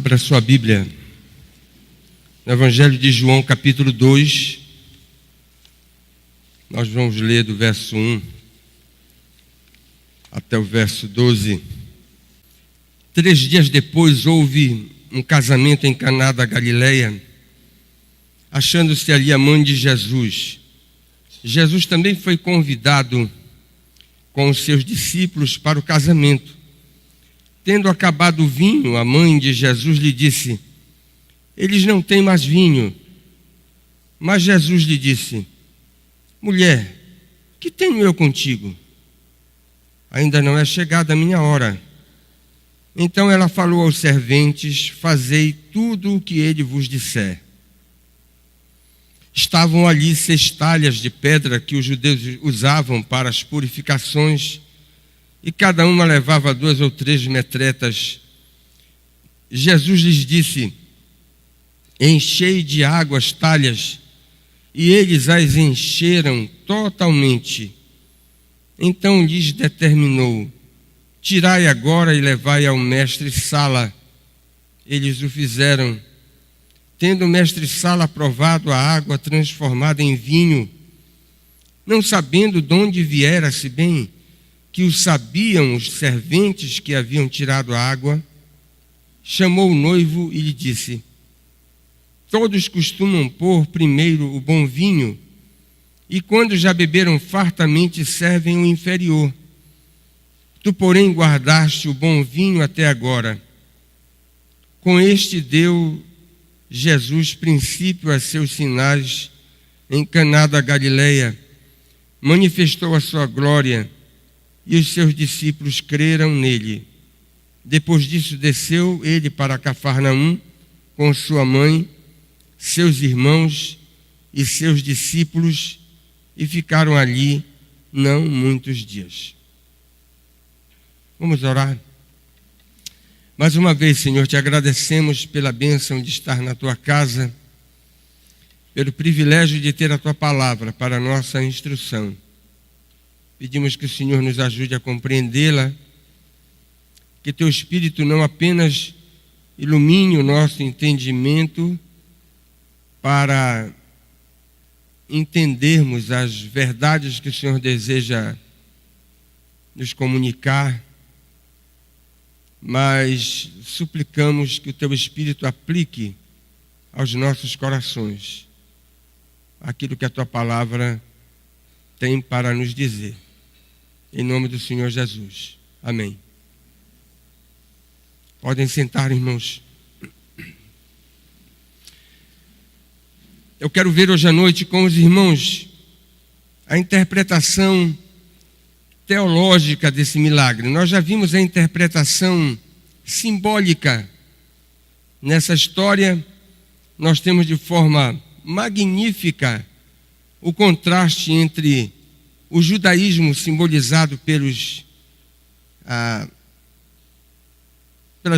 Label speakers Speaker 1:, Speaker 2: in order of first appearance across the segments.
Speaker 1: Abra sua Bíblia no Evangelho de João, capítulo 2. Nós vamos ler do verso 1 até o verso 12. 3 dias depois houve um casamento em Caná da Galileia, achando-se ali a mãe de Jesus. Jesus também foi convidado com os seus discípulos para o casamento. Tendo acabado o vinho, a mãe de Jesus lhe disse: eles não têm mais vinho. Mas Jesus lhe disse: mulher, que tenho eu contigo? Ainda não é chegada a minha hora. Então ela falou aos serventes: fazei tudo o que ele vos disser. Estavam ali 6 talhas de pedra que os judeus usavam para as purificações, e cada uma levava 2 ou 3 metretas. Jesus lhes disse: enchei de água as talhas, e eles as encheram totalmente. Então lhes determinou: tirai agora e levai ao mestre-sala. Eles o fizeram. Tendo o mestre-sala provado a água transformada em vinho, não sabendo de onde viera, se bem que o sabiam os serventes que haviam tirado a água, chamou o noivo e lhe disse: todos costumam pôr primeiro o bom vinho, e quando já beberam fartamente servem o inferior. Tu, porém, guardaste o bom vinho até agora. Com este deu Jesus princípio a seus sinais em Caná da Galileia, manifestou a sua glória, e os seus discípulos creram nele. Depois disso desceu ele para Cafarnaum com sua mãe, seus irmãos e seus discípulos, e ficaram ali não muitos dias. Vamos orar? Mais uma vez, Senhor, te agradecemos pela bênção de estar na tua casa, pelo privilégio de ter a tua palavra para a nossa instrução. Pedimos que o Senhor nos ajude a compreendê-la, que teu Espírito não apenas ilumine o nosso entendimento para entendermos as verdades que o Senhor deseja nos comunicar, mas suplicamos que o teu Espírito aplique aos nossos corações aquilo que a tua palavra tem para nos dizer. Em nome do Senhor Jesus. Amém. Podem sentar, irmãos. Eu quero ver hoje à noite com os irmãos a interpretação teológica desse milagre. Nós já vimos a interpretação simbólica nessa história. Nós temos de forma magnífica o contraste entre o judaísmo simbolizado pelas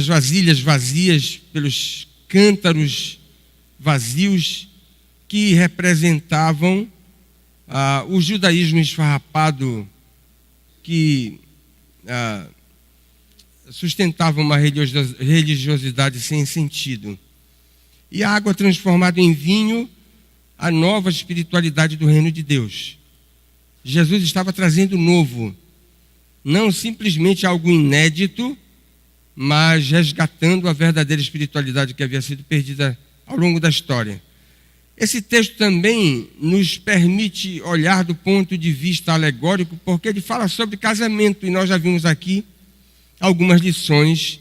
Speaker 1: vasilhas vazias, pelos cântaros vazios, que representavam o judaísmo esfarrapado, que sustentava uma religiosidade sem sentido. E a água transformada em vinho, a nova espiritualidade do reino de Deus. Jesus estava trazendo novo, não simplesmente algo inédito, mas resgatando a verdadeira espiritualidade que havia sido perdida ao longo da história. Esse texto também nos permite olhar do ponto de vista alegórico, porque ele fala sobre casamento, e nós já vimos aqui algumas lições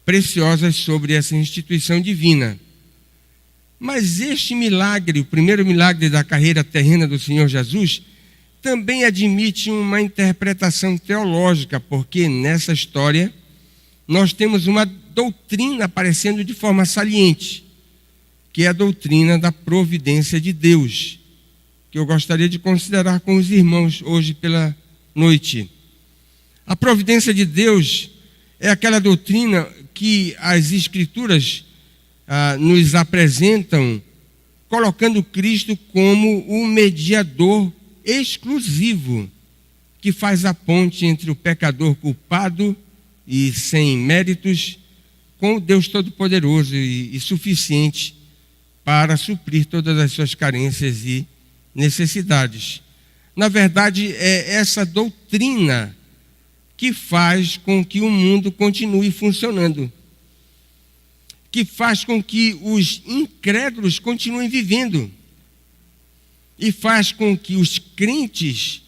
Speaker 1: preciosas sobre essa instituição divina. Mas este milagre, o primeiro milagre da carreira terrena do Senhor Jesus, também admite uma interpretação teológica, porque nessa história nós temos uma doutrina aparecendo de forma saliente, que é a doutrina da providência de Deus, que eu gostaria de considerar com os irmãos hoje pela noite. A providência de Deus é aquela doutrina que as Escrituras nos apresentam, colocando Cristo como o mediador exclusivo, que faz a ponte entre o pecador culpado e sem méritos com o Deus Todo-Poderoso e suficiente para suprir todas as suas carências e necessidades. Na verdade, é essa doutrina que faz com que o mundo continue funcionando, que faz com que os incrédulos continuem vivendo e faz com que os crentes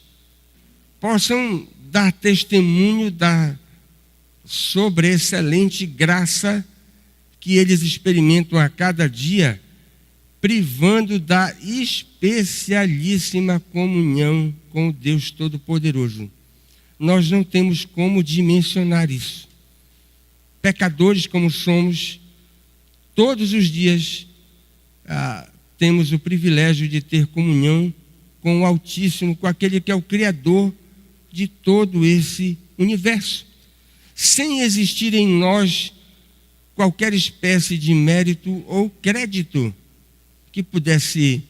Speaker 1: possam dar testemunho da sobreexcelente graça que eles experimentam a cada dia, privando da especialíssima comunhão com o Deus Todo-Poderoso. Nós não temos como dimensionar isso. Pecadores como somos, todos os dias temos o privilégio de ter comunhão com o Altíssimo, com aquele que é o Criador de todo esse universo, sem existir em nós qualquer espécie de mérito ou crédito que pudesse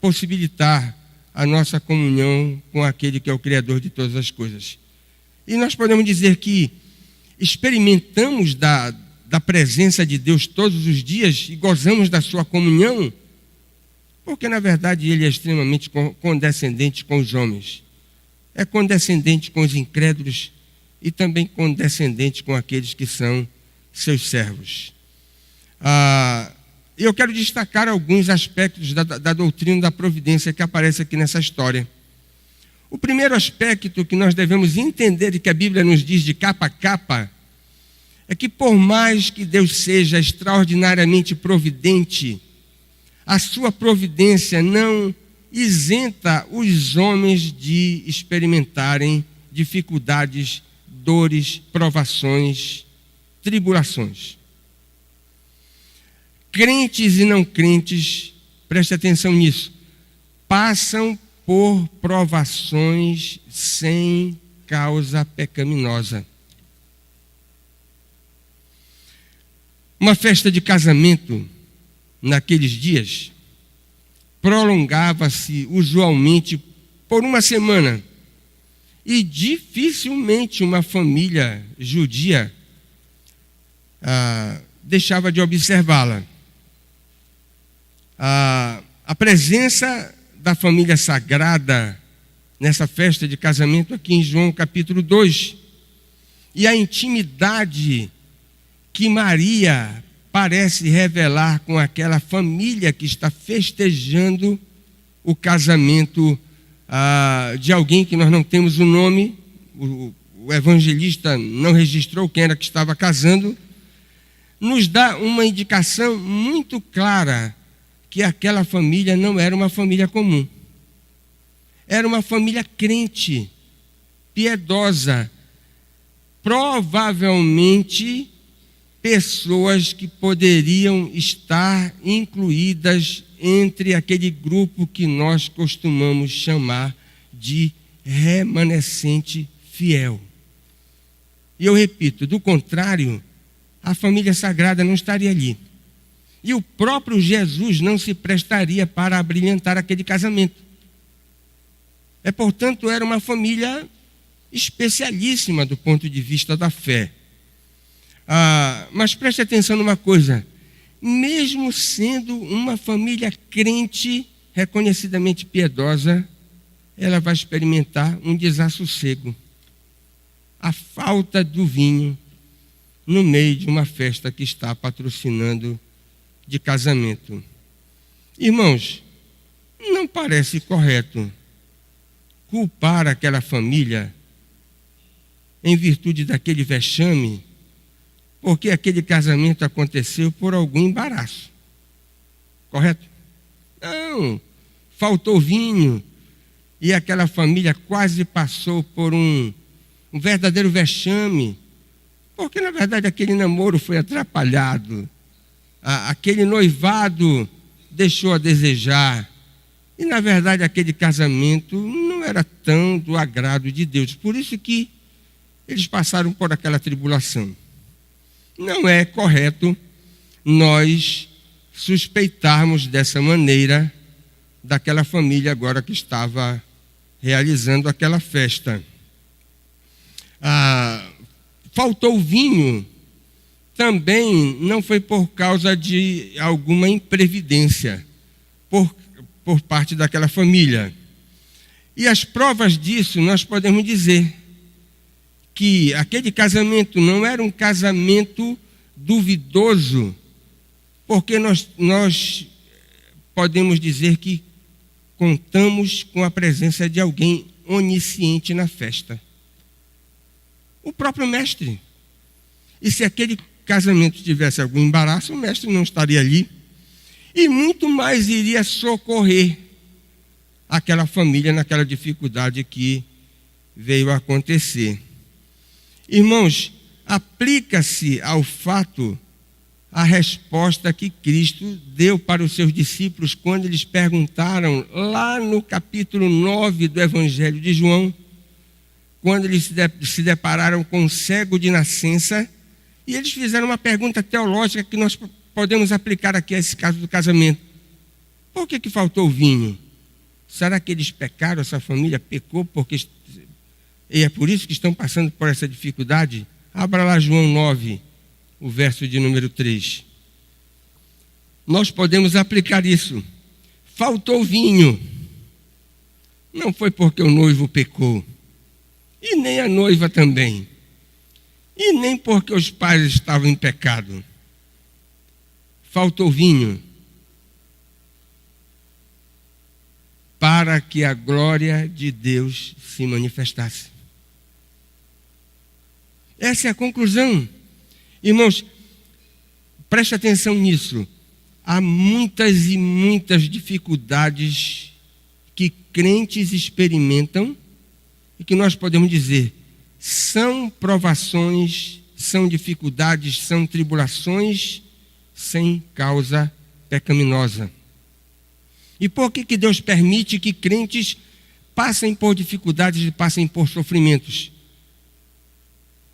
Speaker 1: possibilitar a nossa comunhão com aquele que é o Criador de todas as coisas. E nós podemos dizer que experimentamos da presença de Deus todos os dias e gozamos da sua comunhão, porque na verdade Ele é extremamente condescendente com os homens. É condescendente com os incrédulos e também condescendente com aqueles que são seus servos. Eu quero destacar alguns aspectos da doutrina da providência que aparece aqui nessa história. O primeiro aspecto que nós devemos entender e que a Bíblia nos diz de capa a capa é que por mais que Deus seja extraordinariamente providente, a sua providência não isenta os homens de experimentarem dificuldades, dores, provações, tribulações. Crentes e não crentes, preste atenção nisso, passam por provações sem causa pecaminosa. Uma festa de casamento, naqueles dias, prolongava-se usualmente por uma semana e dificilmente uma família judia deixava de observá-la. A presença da família sagrada nessa festa de casamento aqui em João capítulo 2 e a intimidade que Maria parece revelar com aquela família que está festejando o casamento de alguém que nós não temos o nome, o evangelista não registrou quem era que estava casando, nos dá uma indicação muito clara que aquela família não era uma família comum. Era uma família crente, piedosa, provavelmente pessoas que poderiam estar incluídas entre aquele grupo que nós costumamos chamar de remanescente fiel. E eu repito, do contrário, a família sagrada não estaria ali. E o próprio Jesus não se prestaria para abrilhantar aquele casamento. Portanto, era uma família especialíssima do ponto de vista da fé. Mas preste atenção numa coisa, mesmo sendo uma família crente, reconhecidamente piedosa, ela vai experimentar um desassossego. A falta do vinho no meio de uma festa que está patrocinando de casamento. Irmãos, não parece correto culpar aquela família em virtude daquele vexame, porque aquele casamento aconteceu por algum embaraço. Correto? Não, faltou vinho e aquela família quase passou por um verdadeiro vexame, porque na verdade aquele namoro foi atrapalhado, aquele noivado deixou a desejar, e na verdade aquele casamento não era tão do agrado de Deus, por isso que eles passaram por aquela tribulação. Não é correto nós suspeitarmos dessa maneira daquela família agora que estava realizando aquela festa. Faltou vinho também não foi por causa de alguma imprevidência por parte daquela família. E as provas disso nós podemos dizer que aquele casamento não era um casamento duvidoso, porque nós podemos dizer que contamos com a presença de alguém onisciente na festa. O próprio mestre. E se aquele casamento tivesse algum embaraço, o mestre não estaria ali. E muito mais iria socorrer aquela família naquela dificuldade que veio a acontecer. Irmãos, aplica-se ao fato a resposta que Cristo deu para os seus discípulos quando eles perguntaram lá no capítulo 9 do Evangelho de João, quando eles se depararam com um cego de nascença, e eles fizeram uma pergunta teológica que nós podemos aplicar aqui a esse caso do casamento. Por que faltou vinho? Será que eles pecaram, essa família pecou e é por isso que estão passando por essa dificuldade? Abra lá João 9, o verso de número 3. Nós podemos aplicar isso. Faltou vinho. Não foi porque o noivo pecou. E nem a noiva também. E nem porque os pais estavam em pecado. Faltou vinho para que a glória de Deus se manifestasse. Essa é a conclusão. Irmãos, preste atenção nisso. Há muitas e muitas dificuldades que crentes experimentam e que nós podemos dizer são provações, são dificuldades, são tribulações sem causa pecaminosa. E por que Deus permite que crentes passem por dificuldades e passem por sofrimentos?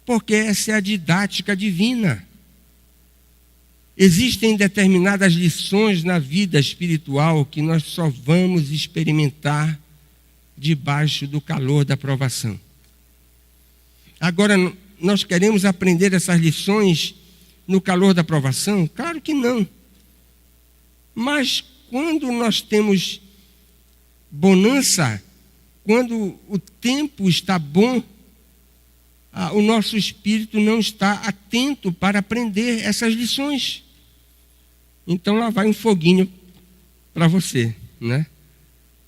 Speaker 1: Porque essa é a didática divina. Existem determinadas lições na vida espiritual que nós só vamos experimentar debaixo do calor da provação. Agora, nós queremos aprender essas lições no calor da provação? Claro que não. Mas quando nós temos bonança, quando o tempo está bom, o nosso espírito não está atento para aprender essas lições. Então lá vai um foguinho para você, né?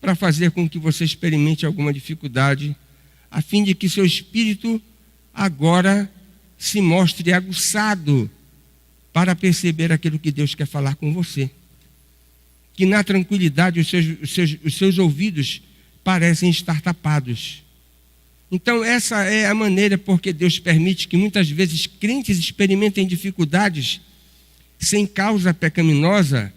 Speaker 1: Para fazer com que você experimente alguma dificuldade, a fim de que seu espírito agora se mostre aguçado para perceber aquilo que Deus quer falar com você. Que na tranquilidade os seus ouvidos parecem estar tapados. Então essa é a maneira porque Deus permite que muitas vezes crentes experimentem dificuldades sem causa pecaminosa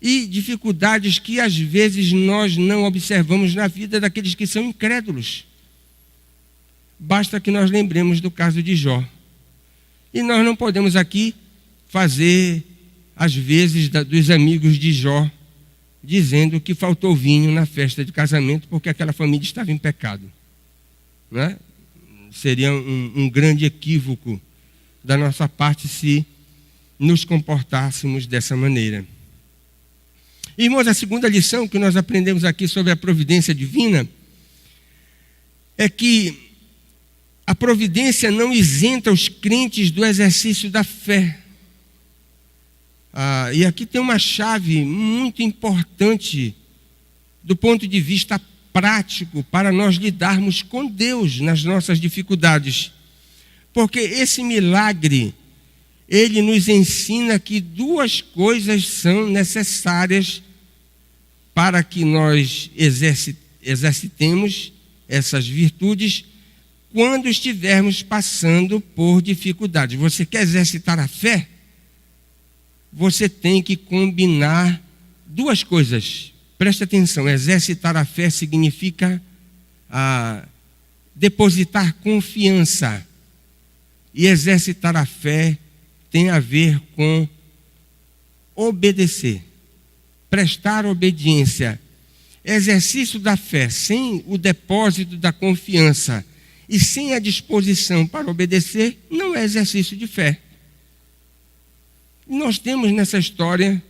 Speaker 1: e dificuldades que às vezes nós não observamos na vida daqueles que são incrédulos. Basta que nós lembremos do caso de Jó. E nós não podemos aqui fazer, às vezes, dos amigos de Jó, dizendo que faltou vinho na festa de casamento porque aquela família estava em pecado. Né? Seria um grande equívoco da nossa parte se nos comportássemos dessa maneira. Irmãos, a segunda lição que nós aprendemos aqui sobre a providência divina é que a providência não isenta os crentes do exercício da fé. E aqui tem uma chave muito importante do ponto de vista prático para nós lidarmos com Deus nas nossas dificuldades. Porque esse milagre, ele nos ensina que duas coisas são necessárias para que nós exercitemos essas virtudes quando estivermos passando por dificuldades. Você quer exercitar a fé? Você tem que combinar duas coisas. Preste atenção, exercitar a fé significa depositar confiança. E exercitar a fé tem a ver com obedecer, prestar obediência. Exercício da fé sem o depósito da confiança e sem a disposição para obedecer não é exercício de fé. Nós temos nessa história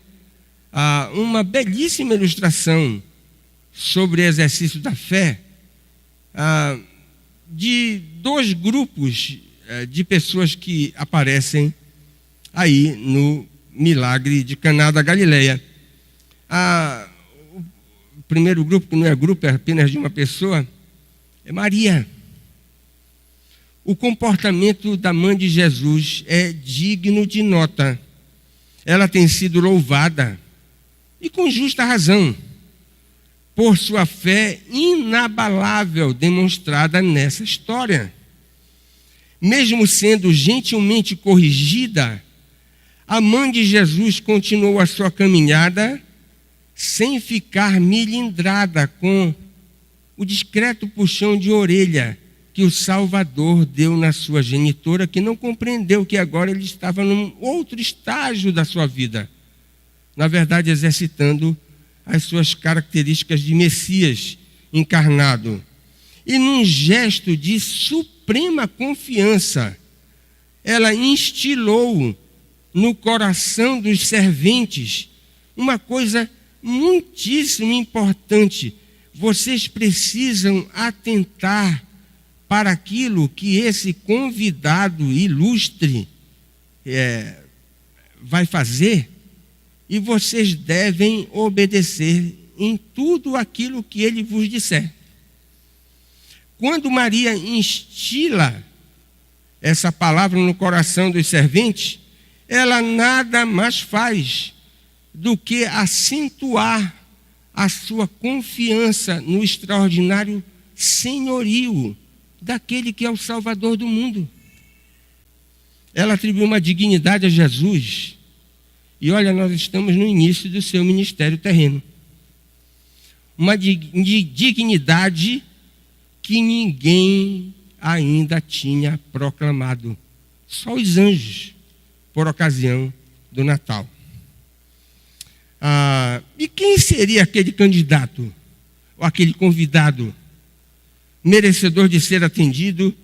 Speaker 1: uma belíssima ilustração sobre o exercício da fé de dois grupos de pessoas que aparecem aí no milagre de Caná da Galileia. O primeiro grupo, que não é grupo, é apenas de uma pessoa, é Maria. O comportamento da mãe de Jesus é digno de nota. Ela tem sido louvada, e com justa razão, por sua fé inabalável demonstrada nessa história. Mesmo sendo gentilmente corrigida, a mãe de Jesus continuou a sua caminhada sem ficar milindrada com o discreto puxão de orelha que o Salvador deu na sua genitora, que não compreendeu que agora ele estava num outro estágio da sua vida. Na verdade, exercitando as suas características de Messias encarnado. E num gesto de suprema confiança, ela instilou no coração dos serventes uma coisa muitíssimo importante. Vocês precisam atentar para aquilo que esse convidado ilustre vai fazer, e vocês devem obedecer em tudo aquilo que ele vos disser. Quando Maria instila essa palavra no coração dos serventes, ela nada mais faz do que acentuar a sua confiança no extraordinário senhorio daquele que é o Salvador do mundo. Ela atribuiu uma dignidade a Jesus. E olha, nós estamos no início do seu ministério terreno. Uma dignidade que ninguém ainda tinha proclamado. Só os anjos, por ocasião do Natal. E quem seria aquele candidato, ou aquele convidado, merecedor de ser atendido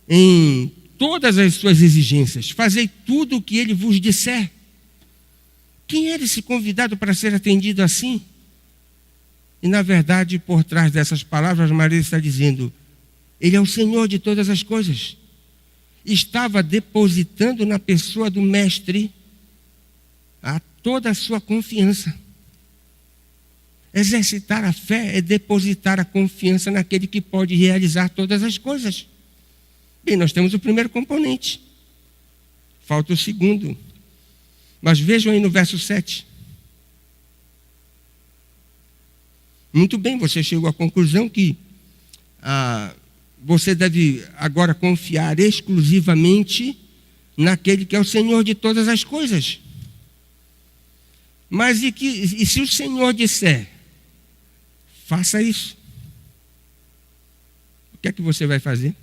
Speaker 1: em todas as suas exigências? Fazei tudo o que ele vos disser. Quem era esse convidado para ser atendido assim? E na verdade, por trás dessas palavras, Maria está dizendo: ele é o Senhor de todas as coisas. Estava depositando na pessoa do Mestre toda a sua confiança. Exercitar a fé é depositar a confiança naquele que pode realizar todas as coisas. Bem, nós temos o primeiro componente. Falta o segundo. Mas vejam aí no verso 7. Muito bem, você chegou à conclusão que você deve agora confiar exclusivamente naquele que é o Senhor de todas as coisas. Mas e se o Senhor disser, faça isso, o que é que você vai fazer?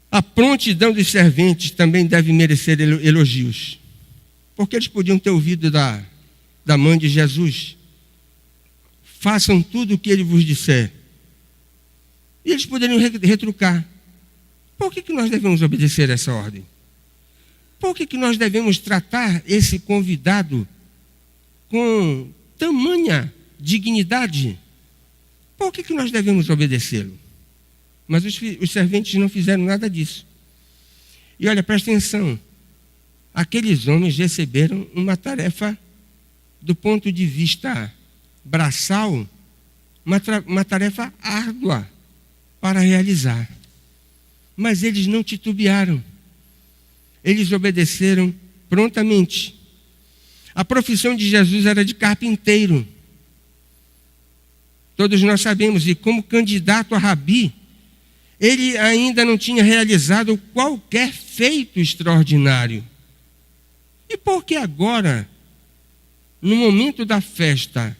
Speaker 1: A prontidão dos serventes também deve merecer elogios, porque eles podiam ter ouvido da mãe de Jesus: façam tudo o que ele vos disser. E eles poderiam retrucar: por que nós devemos obedecer essa ordem? Por que nós devemos tratar esse convidado com tamanha dignidade? Por que nós devemos obedecê-lo? Mas os serventes não fizeram nada disso. E olha, presta atenção. Aqueles homens receberam uma tarefa, do ponto de vista braçal, uma tarefa árdua para realizar. Mas eles não titubearam. Eles obedeceram prontamente. A profissão de Jesus era de carpinteiro. Todos nós sabemos, e como candidato a rabi, ele ainda não tinha realizado qualquer feito extraordinário. E por que agora, no momento da festa,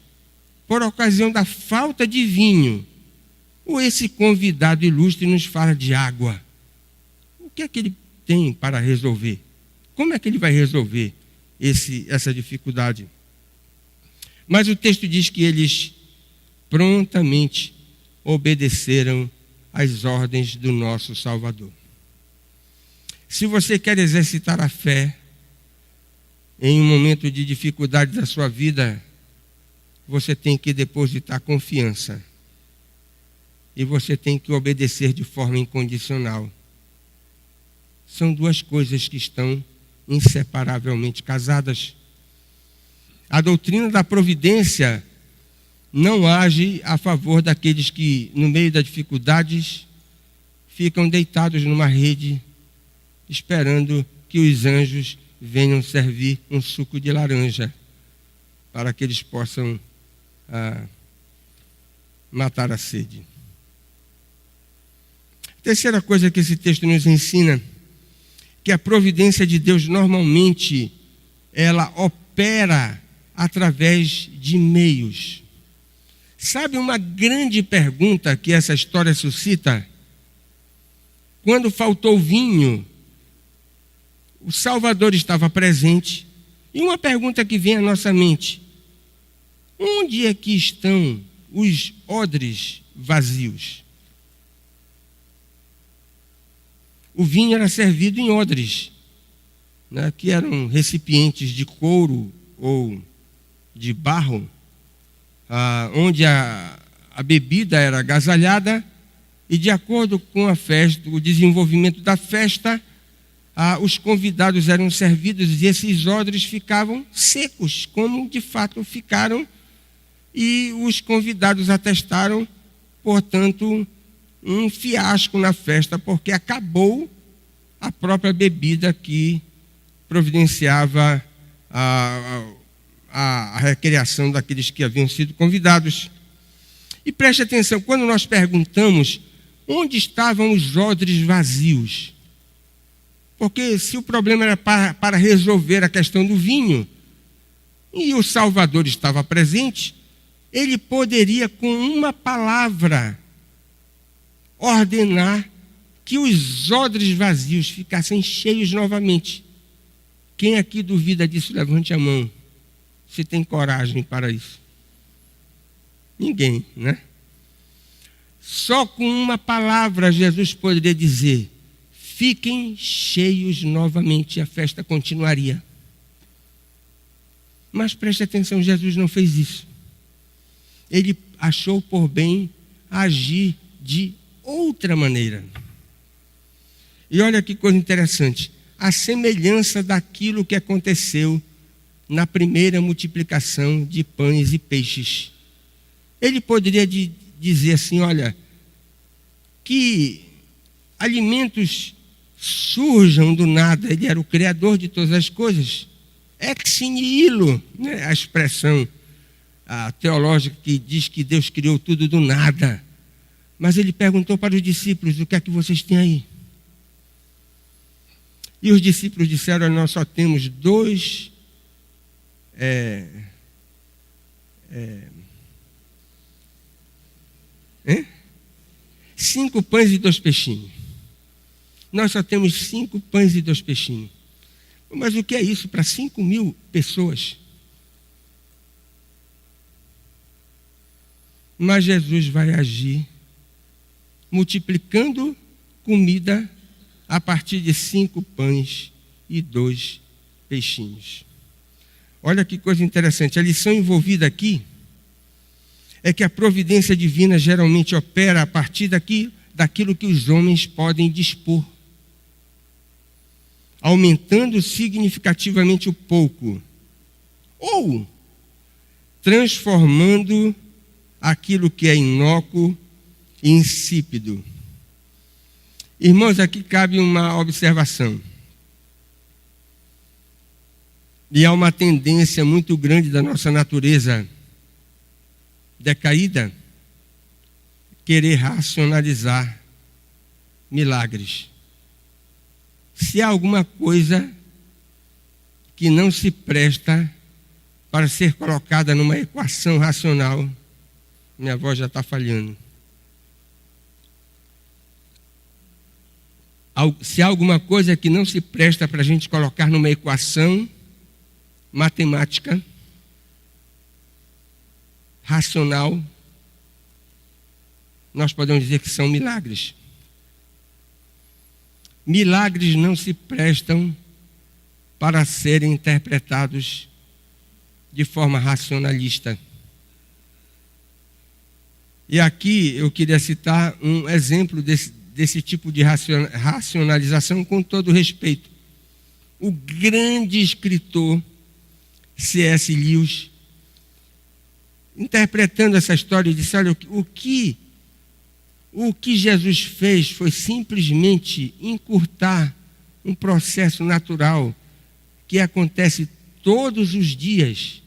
Speaker 1: por ocasião da falta de vinho, esse convidado ilustre nos fala de água? O que é que ele tem para resolver? Como é que ele vai resolver essa dificuldade? Mas o texto diz que eles prontamente obedeceram às ordens do nosso Salvador. Se você quer exercitar a fé em um momento de dificuldade da sua vida, você tem que depositar confiança. E você tem que obedecer de forma incondicional. São duas coisas que estão inseparavelmente casadas. A doutrina da providência não age a favor daqueles que, no meio das dificuldades, ficam deitados numa rede, esperando que os anjos venham servir um suco de laranja, para que eles possam matar a sede. Terceira coisa que esse texto nos ensina, que a providência de Deus normalmente ela opera através de meios. Sabe uma grande pergunta que essa história suscita? Quando faltou vinho, o Salvador estava presente, e uma pergunta que vem à nossa mente: onde é que estão os odres vazios? O vinho era servido em odres, né, que eram recipientes de couro ou de barro, onde a bebida era agasalhada, e de acordo com a festa, o desenvolvimento da festa, os convidados eram servidos e esses odres ficavam secos, como de fato ficaram, e os convidados atestaram, portanto, um fiasco na festa, porque acabou a própria bebida que providenciava a recreação daqueles que haviam sido convidados. E preste atenção, quando nós perguntamos onde estavam os odres vazios, porque se o problema era para resolver a questão do vinho, e o Salvador estava presente, ele poderia, com uma palavra, ordenar que os odres vazios ficassem cheios novamente. Quem aqui duvida disso, levante a mão. Se tem coragem para isso. Ninguém, né? Só com uma palavra Jesus poderia dizer: fiquem cheios novamente, e a festa continuaria. Mas preste atenção, Jesus não fez isso. Ele achou por bem agir de outra maneira. E olha que coisa interessante, a semelhança daquilo que aconteceu na primeira multiplicação de pães e peixes. Ele poderia dizer assim: olha, que alimentos surjam do nada, ele era o criador de todas as coisas, ex nihilo, né? A expressão teológica que diz que Deus criou tudo do nada. Mas ele perguntou para os discípulos: o que é que vocês têm aí? E os discípulos disseram: nós só temos 5 pães e 2 peixinhos. Nós só temos 5 pães e 2 peixinhos. Mas o que é isso para 5.000 pessoas? Mas Jesus vai agir multiplicando comida a partir de 5 pães e 2 peixinhos. Olha que coisa interessante. A lição envolvida aqui é que a providência divina geralmente opera a partir daquilo que os homens podem dispor, aumentando significativamente o pouco, ou transformando aquilo que é inócuo e insípido. Irmãos, aqui cabe uma observação. E há uma tendência muito grande da nossa natureza decaída querer racionalizar milagres. Se há alguma coisa que não se presta para ser colocada numa equação racional, minha voz já está falhando. Se há alguma coisa que não se presta para a gente colocar numa equação matemática, racional, nós podemos dizer que são milagres. Milagres não se prestam para serem interpretados de forma racionalista. E aqui eu queria citar um exemplo desse tipo de racionalização, com todo respeito. O grande escritor C.S. Lewis, interpretando essa história, disse: olha, o que Jesus fez foi simplesmente encurtar um processo natural que acontece todos os dias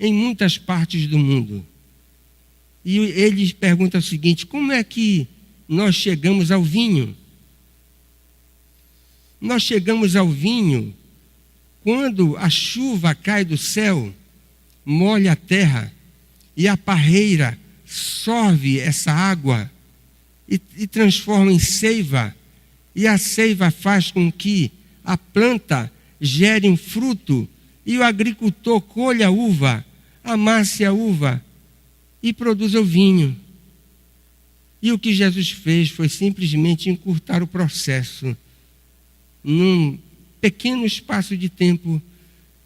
Speaker 1: em muitas partes do mundo. E ele pergunta o seguinte: como é que nós chegamos ao vinho? Nós chegamos ao vinho quando a chuva cai do céu, molha a terra, e a parreira sorve essa água e transforma em seiva, e a seiva faz com que a planta gere um fruto, e o agricultor colha a uva, amasse a uva e produza o vinho. E o que Jesus fez foi simplesmente encurtar o processo. Num pequeno espaço de tempo,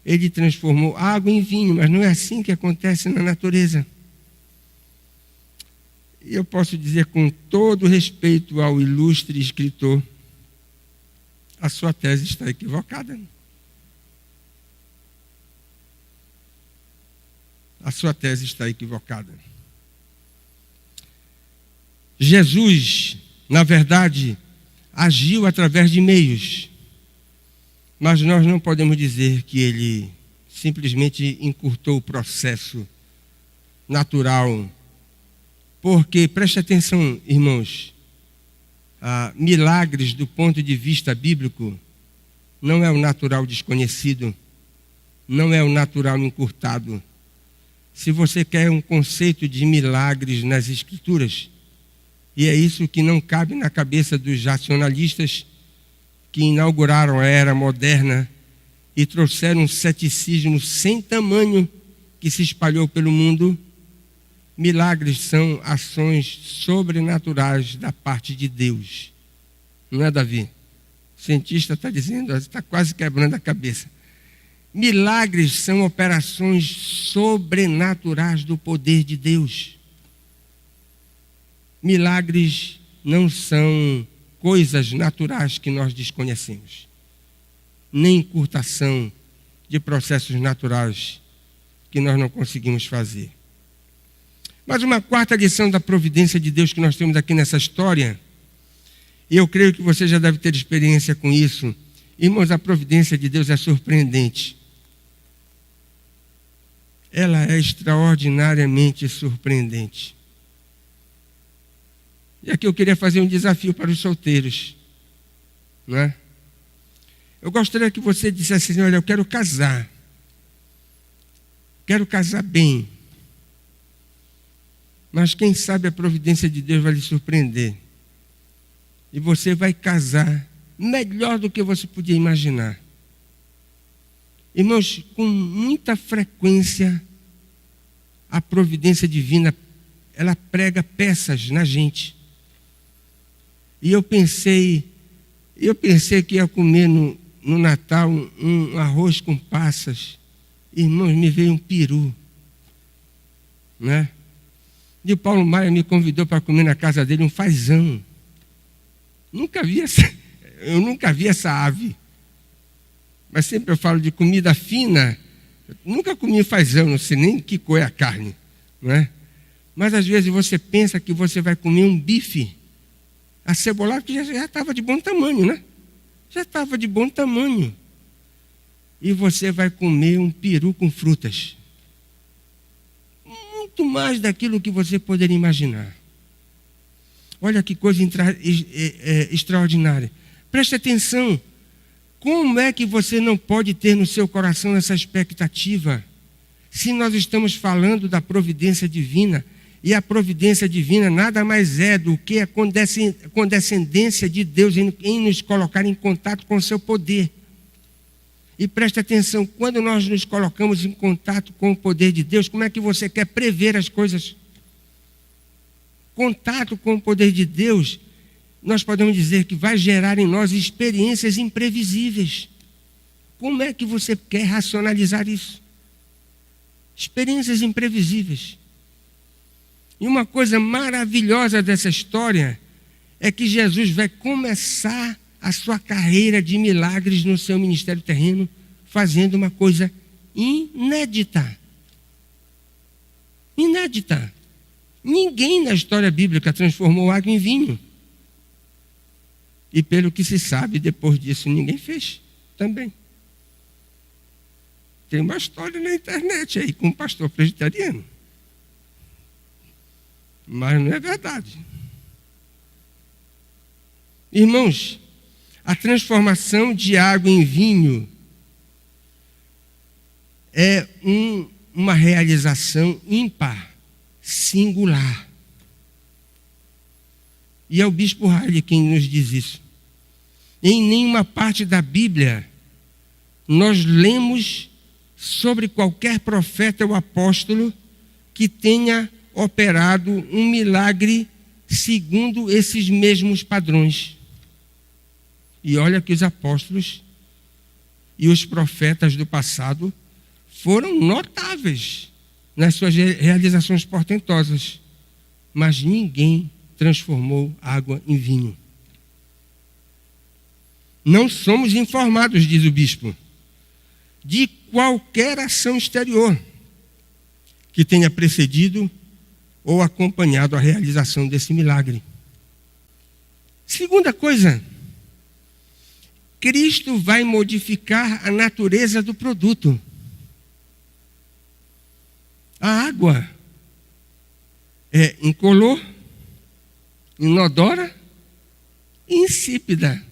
Speaker 1: ele transformou água em vinho, mas não é assim que acontece na natureza. E eu posso dizer com todo respeito ao ilustre escritor, a sua tese está equivocada. A sua tese está equivocada. Jesus, na verdade, agiu através de meios, mas nós não podemos dizer que ele simplesmente encurtou o processo natural, porque, preste atenção, irmãos, milagres do ponto de vista bíblico não é o natural desconhecido, não é o natural encurtado. Se você quer um conceito de milagres nas Escrituras, e é isso que não cabe na cabeça dos racionalistas que inauguraram a era moderna e trouxeram um ceticismo sem tamanho que se espalhou pelo mundo, milagres são ações sobrenaturais da parte de Deus. Não é, Davi? O cientista está dizendo, está quase quebrando a cabeça. Milagres são operações sobrenaturais do poder de Deus. Milagres não são coisas naturais que nós desconhecemos, nem encurtação de processos naturais que nós não conseguimos fazer. Mas uma quarta lição da providência de Deus que nós temos aqui nessa história, e eu creio que você já deve ter experiência com isso. Irmãos, a providência de Deus é surpreendente. Ela é extraordinariamente surpreendente. E aqui eu queria fazer um desafio para os solteiros, não é? Eu gostaria que você dissesse assim: olha, eu quero casar bem, mas quem sabe a providência de Deus vai lhe surpreender, e você vai casar melhor do que você podia imaginar. Irmãos, com muita frequência, a providência divina, ela prega peças na gente. E eu pensei que ia comer no Natal um arroz com passas. Irmãos, me veio um peru, né? E o Paulo Maia me convidou para comer na casa dele um fazão. Eu nunca vi essa ave. Mas sempre eu falo de comida fina. Eu nunca comi fazão, não sei nem que cor é a carne, não é? Mas às vezes você pensa que você vai comer um bife acebolado, que já estava de bom tamanho, né? Já estava de bom tamanho. E você vai comer um peru com frutas. Muito mais daquilo que você poderia imaginar. Olha que coisa extraordinária. Preste atenção. Como é que você não pode ter no seu coração essa expectativa? Se nós estamos falando da providência divina, e a providência divina nada mais é do que a condescendência de Deus em nos colocar em contato com o seu poder. E preste atenção, quando nós nos colocamos em contato com o poder de Deus, como é que você quer prever as coisas? Contato com o poder de Deus nós podemos dizer que vai gerar em nós experiências imprevisíveis. Como é que você quer racionalizar isso? Experiências imprevisíveis. E uma coisa maravilhosa dessa história é que Jesus vai começar a sua carreira de milagres no seu ministério terreno, fazendo uma coisa inédita. Inédita. Ninguém na história bíblica transformou água em vinho. E pelo que se sabe, depois disso, ninguém fez também. Tem uma história na internet aí com um pastor presbiteriano. Mas não é verdade. Irmãos, a transformação de água em vinho é uma realização ímpar, singular. E é o bispo Riley quem nos diz isso. Em nenhuma parte da Bíblia nós lemos sobre qualquer profeta ou apóstolo que tenha operado um milagre segundo esses mesmos padrões. E olha que os apóstolos e os profetas do passado foram notáveis nas suas realizações portentosas, mas ninguém transformou água em vinho. Não somos informados, diz o bispo, de qualquer ação exterior que tenha precedido ou acompanhado a realização desse milagre. Segunda coisa, Cristo vai modificar a natureza do produto. A água é incolor, inodora e insípida.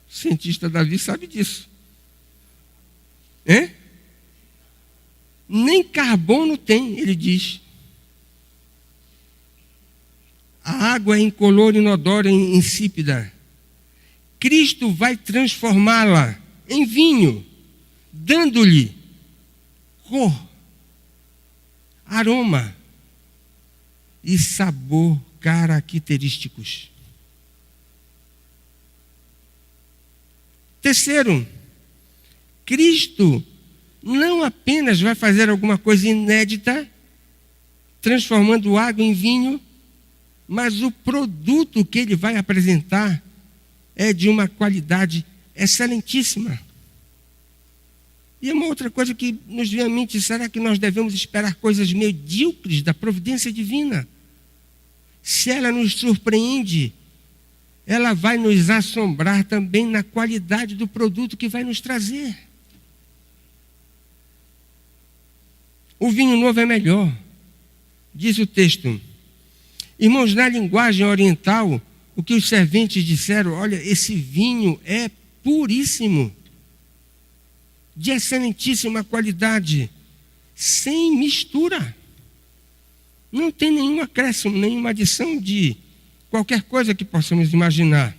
Speaker 1: O cientista Davi sabe disso. Nem carbono tem, ele diz. A água é incolor, inodora e insípida. Cristo vai transformá-la em vinho, dando-lhe cor, aroma e sabor característicos. Terceiro, Cristo não apenas vai fazer alguma coisa inédita, transformando água em vinho, mas o produto que ele vai apresentar é de uma qualidade excelentíssima. E uma outra coisa que nos vem à mente, será que nós devemos esperar coisas medíocres da providência divina? Se ela nos surpreende, ela vai nos assombrar também na qualidade do produto que vai nos trazer. O vinho novo é melhor, diz o texto. Irmãos, na linguagem oriental, o que os serventes disseram, olha, esse vinho é puríssimo, de excelentíssima qualidade, sem mistura. Não tem nenhum acréscimo, nenhuma adição de qualquer coisa que possamos imaginar.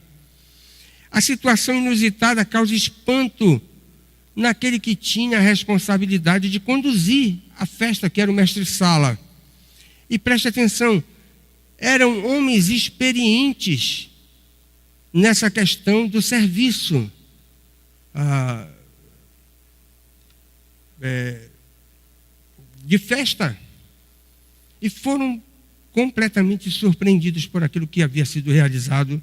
Speaker 1: A situação inusitada causa espanto naquele que tinha a responsabilidade de conduzir a festa, que era o mestre-sala. E preste atenção, eram homens experientes nessa questão do serviço de festa. E foram completamente surpreendidos por aquilo que havia sido realizado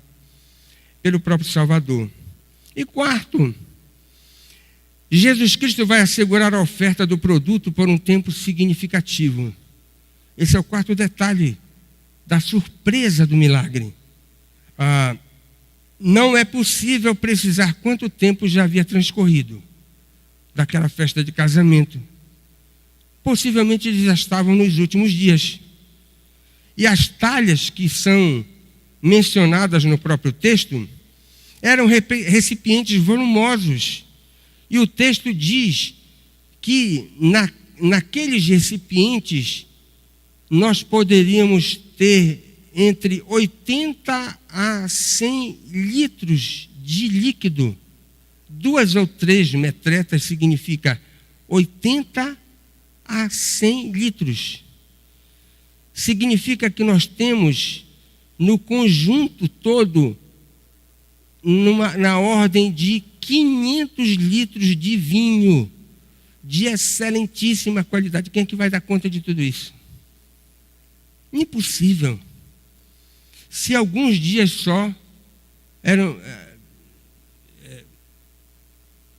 Speaker 1: pelo próprio Salvador. E quarto, Jesus Cristo vai assegurar a oferta do produto por um tempo significativo. Esse é o quarto detalhe da surpresa do milagre. Não é possível precisar quanto tempo já havia transcorrido daquela festa de casamento. Possivelmente eles já estavam nos últimos dias. E as talhas que são mencionadas no próprio texto eram recipientes volumosos. E o texto diz que naqueles recipientes nós poderíamos ter entre 80 a 100 litros de líquido. 2 ou 3 metretas significa 80 a 100 litros. Significa que nós temos no conjunto todo na ordem de 500 litros de vinho de excelentíssima qualidade. Quem é que vai dar conta de tudo isso? Impossível. Se alguns dias só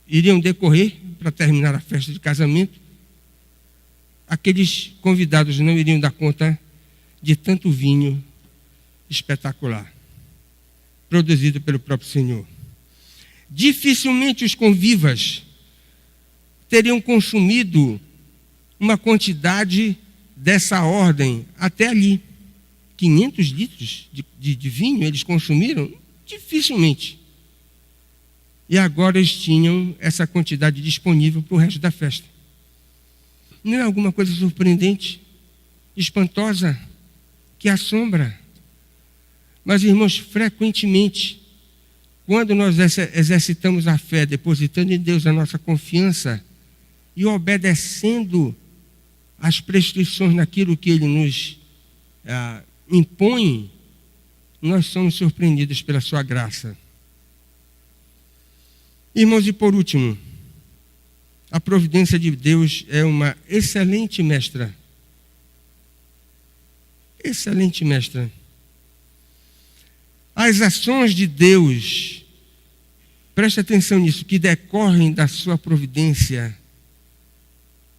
Speaker 1: iriam decorrer para terminar a festa de casamento, aqueles convidados não iriam dar conta de tanto vinho espetacular, produzido pelo próprio Senhor. Dificilmente os convivas teriam consumido uma quantidade dessa ordem até ali. 500 litros de vinho eles consumiram? Dificilmente. E agora eles tinham essa quantidade disponível para o resto da festa. Não é alguma coisa surpreendente, espantosa, que assombra? Mas, irmãos, frequentemente, quando nós exercitamos a fé, depositando em Deus a nossa confiança e obedecendo às prescrições naquilo que Ele nos impõe, nós somos surpreendidos pela sua graça. Irmãos, e por último, a providência de Deus é uma excelente mestra. Excelente mestra. As ações de Deus, preste atenção nisso, que decorrem da sua providência,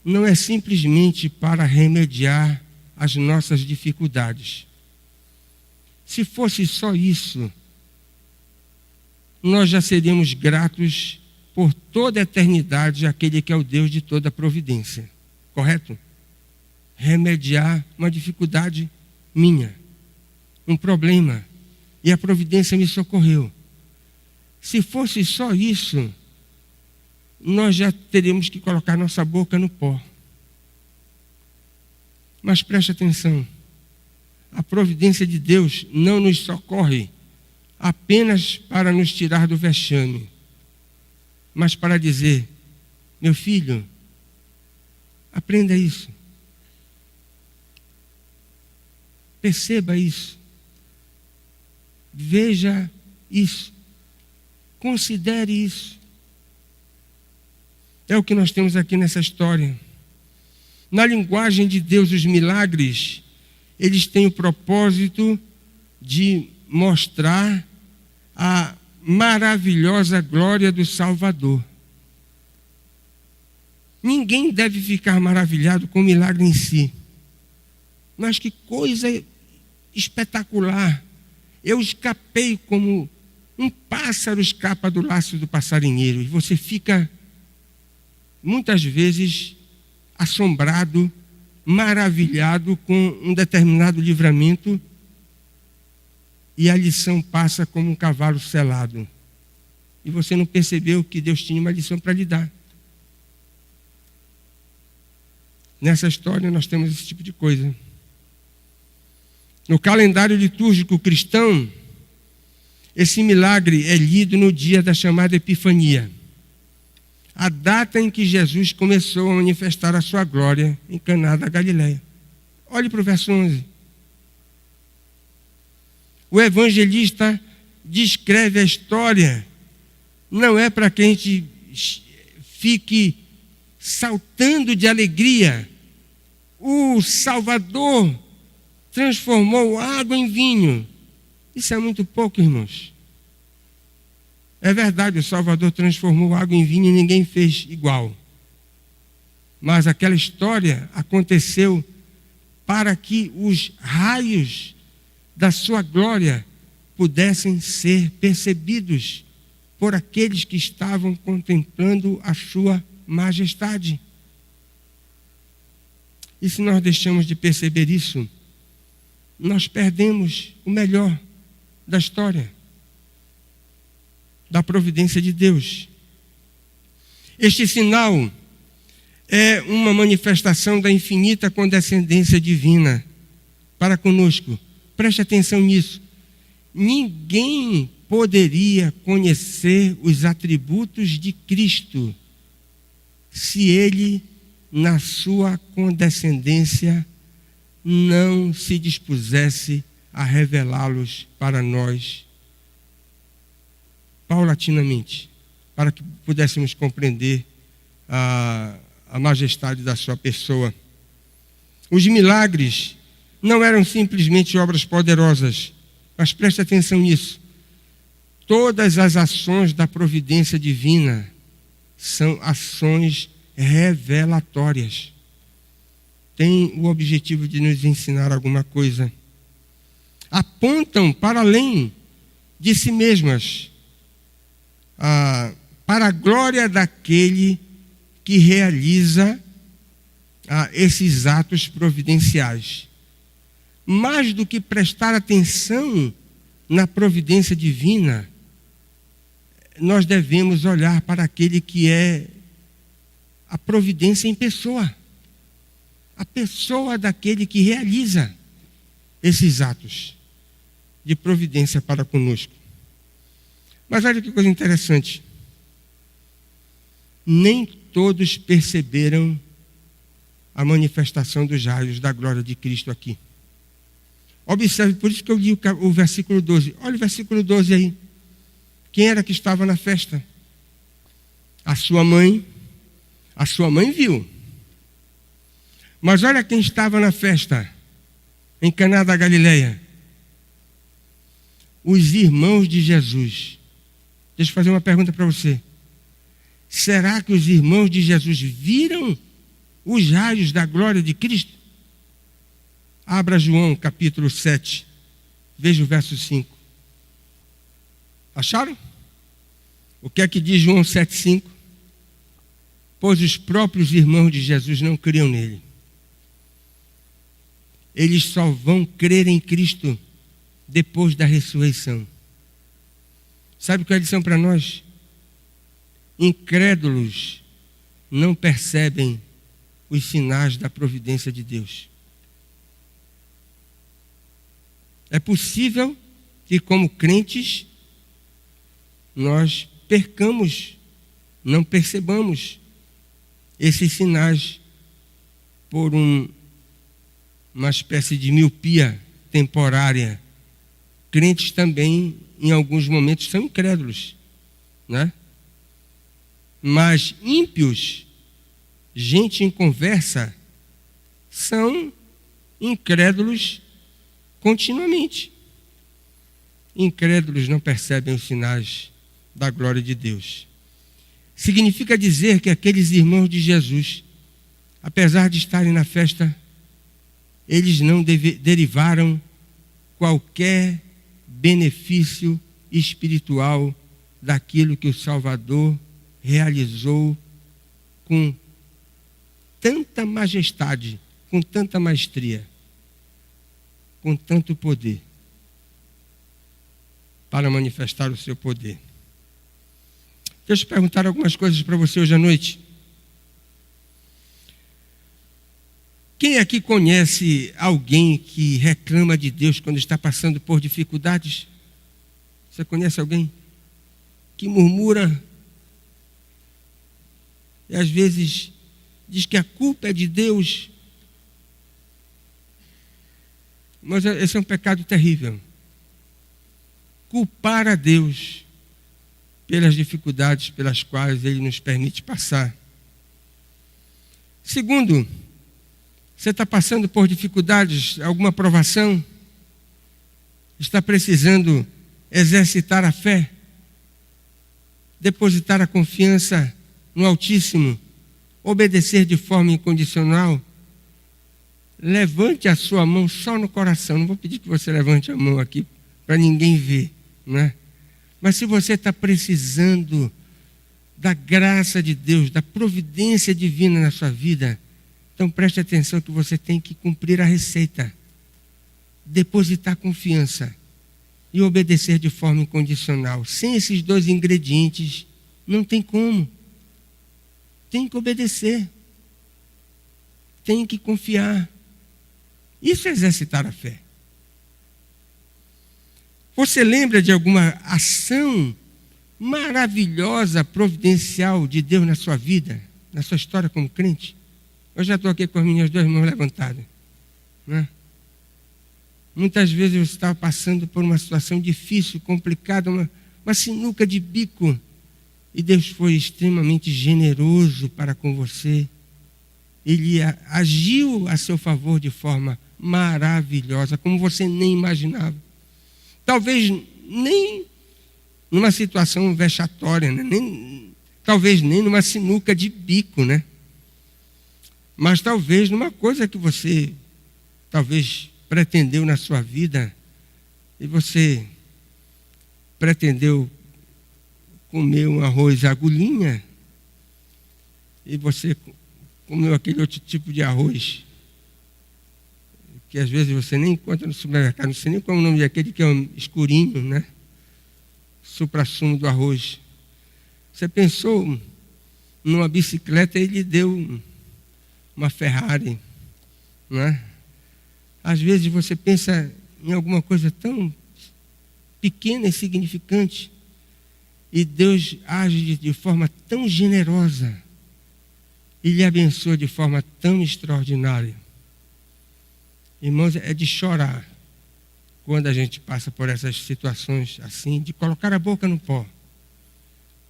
Speaker 1: não é simplesmente para remediar as nossas dificuldades. Se fosse só isso, nós já seríamos gratos por toda a eternidade àquele que é o Deus de toda a providência. Correto? Remediar uma dificuldade minha, um problema, e a providência me socorreu. Se fosse só isso, nós já teríamos que colocar nossa boca no pó. Mas preste atenção, a providência de Deus não nos socorre apenas para nos tirar do vexame, mas para dizer: meu filho, aprenda isso. Perceba isso. Veja isso. Considere isso. É o que nós temos aqui nessa história. Na linguagem de Deus, os milagres, eles têm o propósito de mostrar a maravilhosa glória do Salvador. Ninguém deve ficar maravilhado com o milagre em si. Mas que coisa espetacular. Eu escapei como um pássaro escapa do laço do passarinheiro. E você fica, muitas vezes, assombrado, maravilhado com um determinado livramento, e a lição passa como um cavalo selado. E você não percebeu que Deus tinha uma lição para lhe dar. Nessa história nós temos esse tipo de coisa. No calendário litúrgico cristão, esse milagre é lido no dia da chamada Epifania, a data em que Jesus começou a manifestar a sua glória em Caná da Galileia. Olhe para o verso 11. O evangelista descreve a história, não é para que a gente fique saltando de alegria. O Salvador transformou água em vinho. Isso é muito pouco, irmãos. É verdade, o Salvador transformou água em vinho e ninguém fez igual. Mas aquela história aconteceu para que os raios da sua glória pudessem ser percebidos por aqueles que estavam contemplando a sua majestade. E se nós deixamos de perceber isso, nós perdemos o melhor da história, da providência de Deus. Este sinal é uma manifestação da infinita condescendência divina para conosco. Preste atenção nisso. Ninguém poderia conhecer os atributos de Cristo se ele, na sua condescendência, não se dispusesse a revelá-los para nós. paulatinamente, para que pudéssemos compreender a majestade da sua pessoa. Os milagres não eram simplesmente obras poderosas, mas preste atenção nisso. Todas as ações da providência divina são ações revelatórias. Tem o objetivo de nos ensinar alguma coisa. Apontam para além de si mesmas, para a glória daquele que realiza esses atos providenciais. Mais do que prestar atenção na providência divina, nós devemos olhar para aquele que é a providência em pessoa. A pessoa daquele que realiza esses atos de providência para conosco. Mas olha que coisa interessante. Nem todos perceberam a manifestação dos raios da glória de Cristo aqui. Observe, por isso que eu li o versículo 12. Olha o versículo 12 aí. Quem era que estava na festa? A sua mãe. A sua mãe viu. Mas olha quem estava na festa, em Caná da Galileia. Os irmãos de Jesus. Deixa eu fazer uma pergunta para você. Será que os irmãos de Jesus viram os raios da glória de Cristo? Abra João capítulo 7. Veja o verso 5. Acharam? O que é que diz João 7,5? Pois os próprios irmãos de Jesus não criam nele. Eles só vão crer em Cristo depois da ressurreição. Sabe qual é a lição para nós? Incrédulos não percebem os sinais da providência de Deus. É possível que, como crentes, nós percamos, não percebamos esses sinais por uma espécie de miopia temporária. Crentes também, em alguns momentos, são incrédulos, né? Mas ímpios, gente em conversa, são incrédulos continuamente. Incrédulos não percebem os sinais da glória de Deus. Significa dizer que aqueles irmãos de Jesus, apesar de estarem na festa, eles não derivaram qualquer benefício espiritual daquilo que o Salvador realizou com tanta majestade, com tanta maestria, com tanto poder, para manifestar o seu poder. Deixa eu perguntar algumas coisas para você hoje à noite. Quem aqui conhece alguém que reclama de Deus quando está passando por dificuldades? Você conhece alguém que murmura e às vezes diz que a culpa é de Deus? Mas esse é um pecado terrível. Culpar a Deus pelas dificuldades pelas quais Ele nos permite passar. Segundo, você está passando por dificuldades, alguma provação? Está precisando exercitar a fé? Depositar a confiança no Altíssimo? Obedecer de forma incondicional? Levante a sua mão só no coração. Não vou pedir que você levante a mão aqui para ninguém ver, né? Mas se você está precisando da graça de Deus, da providência divina na sua vida, então preste atenção que você tem que cumprir a receita. Depositar confiança e obedecer de forma incondicional. Sem esses dois ingredientes, não tem como. Tem que obedecer. Tem que confiar. Isso é exercitar a fé. Você lembra de alguma ação maravilhosa, providencial de Deus na sua vida, na sua história como crente? Eu já estou aqui com as minhas duas mãos levantadas, né? Muitas vezes eu estava passando por uma situação difícil, complicada, uma sinuca de bico, e Deus foi extremamente generoso para com você. Ele agiu a seu favor de forma maravilhosa, como você nem imaginava. Talvez nem numa situação vexatória, né? Talvez nem numa sinuca de bico, né? Mas talvez numa coisa que você talvez pretendeu na sua vida, e você pretendeu comer um arroz agulhinha, e você comeu aquele outro tipo de arroz, que às vezes você nem encontra no supermercado, não sei nem qual é o nome daquele que é um escurinho, né? Suprassumo do arroz. Você pensou numa bicicleta e ele deu uma Ferrari, né? Às vezes você pensa em alguma coisa tão pequena e insignificante, e Deus age de forma tão generosa, e lhe abençoa de forma tão extraordinária. Irmãos, é de chorar quando a gente passa por essas situações assim, de colocar a boca no pó.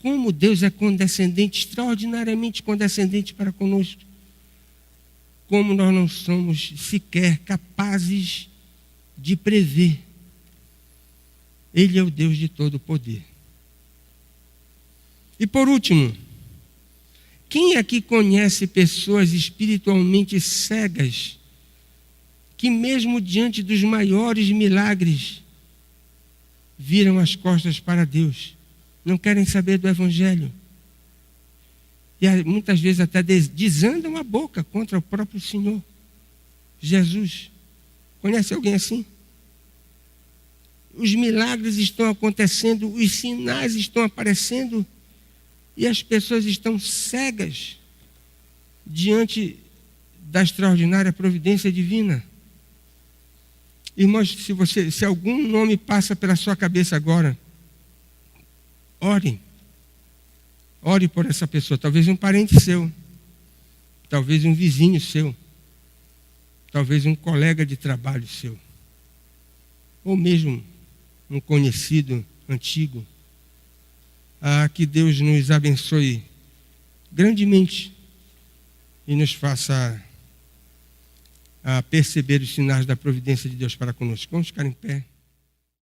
Speaker 1: Como Deus é condescendente, extraordinariamente condescendente para conosco. Como nós não somos sequer capazes de prever. Ele é o Deus de todo o poder. E por último, quem aqui conhece pessoas espiritualmente cegas, que mesmo diante dos maiores milagres, viram as costas para Deus, não querem saber do Evangelho, e muitas vezes até desandam a boca contra o próprio Senhor Jesus? Conhece alguém assim? Os milagres estão acontecendo, os sinais estão aparecendo, e as pessoas estão cegas diante da extraordinária providência divina. Irmãos, se algum nome passa pela sua cabeça agora, ore. Ore por essa pessoa. Talvez um parente seu, talvez um vizinho seu, talvez um colega de trabalho seu, ou mesmo um conhecido antigo. Que Deus nos abençoe grandemente e nos faça a perceber os sinais da providência de Deus para conosco. Vamos ficar em pé.